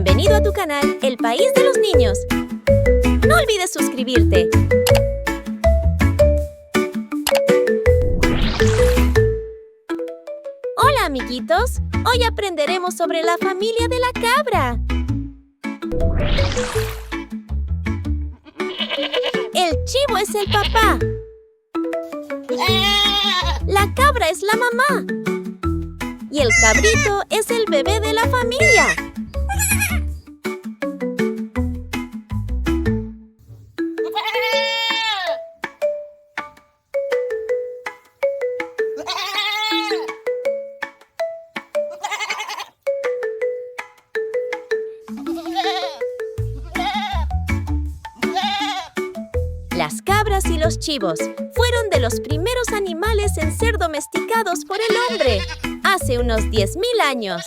Bienvenido a tu canal, El País de los Niños. No olvides suscribirte. Hola, amiguitos. Hoy aprenderemos sobre la familia de la cabra. El chivo es el papá. La cabra es la mamá. Y el cabrito es el bebé de la familia. Las cabras y los chivos fueron de los primeros animales en ser domesticados por el hombre, hace unos 10,000 años.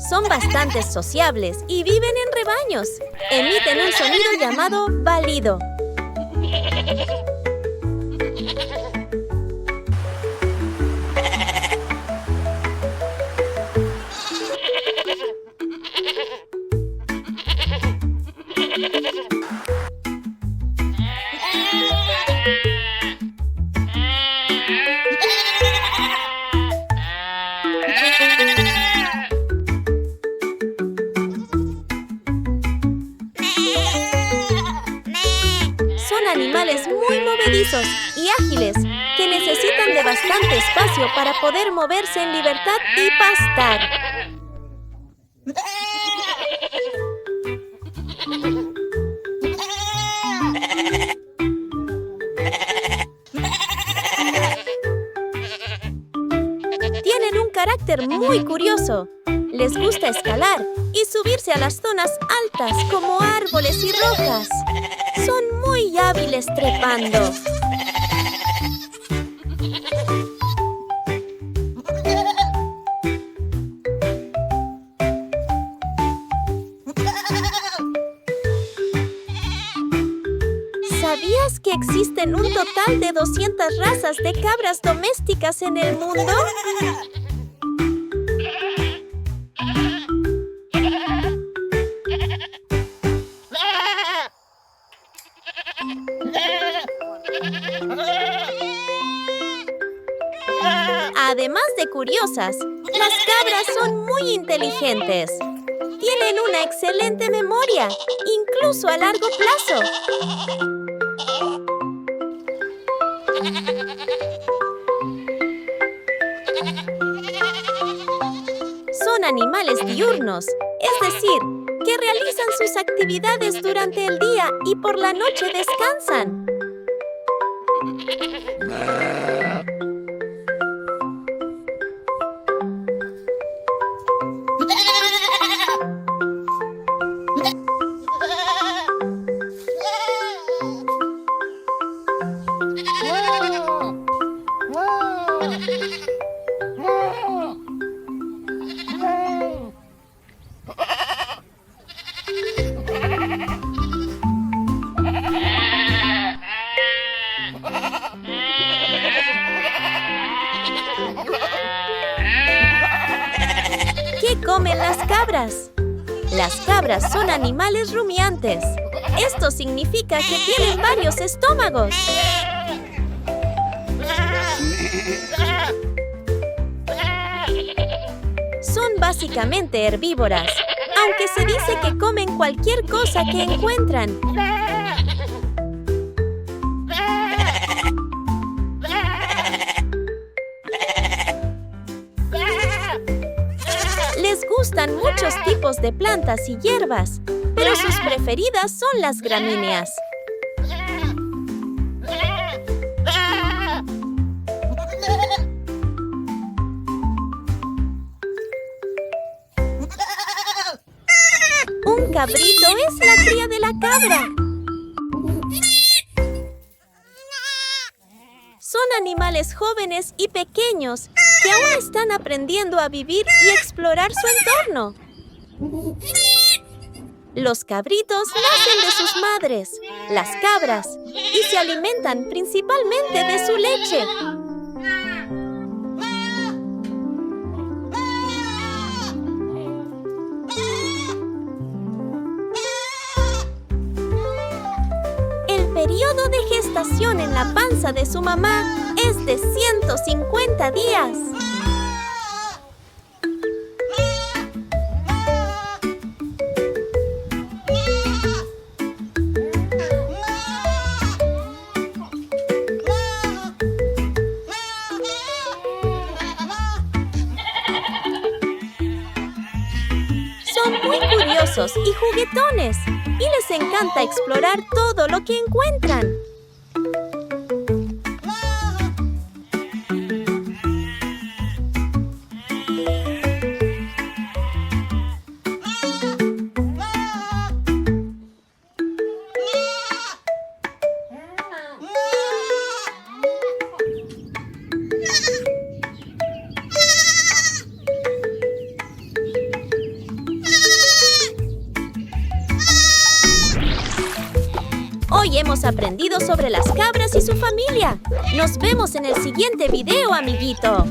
Son bastante sociables y viven en rebaños. Emiten un sonido llamado balido. Son animales muy movedizos y ágiles que necesitan de bastante espacio para poder moverse en libertad y pastar. Tienen un carácter muy curioso. Les gusta escalar y subirse a las zonas altas como árboles y rocas. Son muy hábiles trepando. ¿Sabías que existen un total de 200 razas de cabras domésticas en el mundo? Además de curiosas, las cabras son muy inteligentes. Tienen una excelente memoria, incluso a largo plazo. Son animales diurnos, es decir, que realizan sus actividades durante el día y por la noche descansan. ¿Qué comen las cabras? Las cabras son animales rumiantes. Esto significa que tienen varios estómagos. Son básicamente herbívoras, aunque se dice que comen cualquier cosa que encuentran. Les gustan muchos tipos de plantas y hierbas, pero sus preferidas son las gramíneas. Un cabrito es la cría de la cabra. Son animales jóvenes y pequeños que aún están aprendiendo a vivir y explorar su entorno. Los cabritos nacen de sus madres, las cabras, y se alimentan principalmente de su leche. El periodo de gestación en la panza de su mamá es de 150 días. Son muy curiosos y juguetones, y les encanta explorar todo lo que encuentran. Hoy hemos aprendido sobre las cabras y su familia. Nos vemos en el siguiente video, amiguito.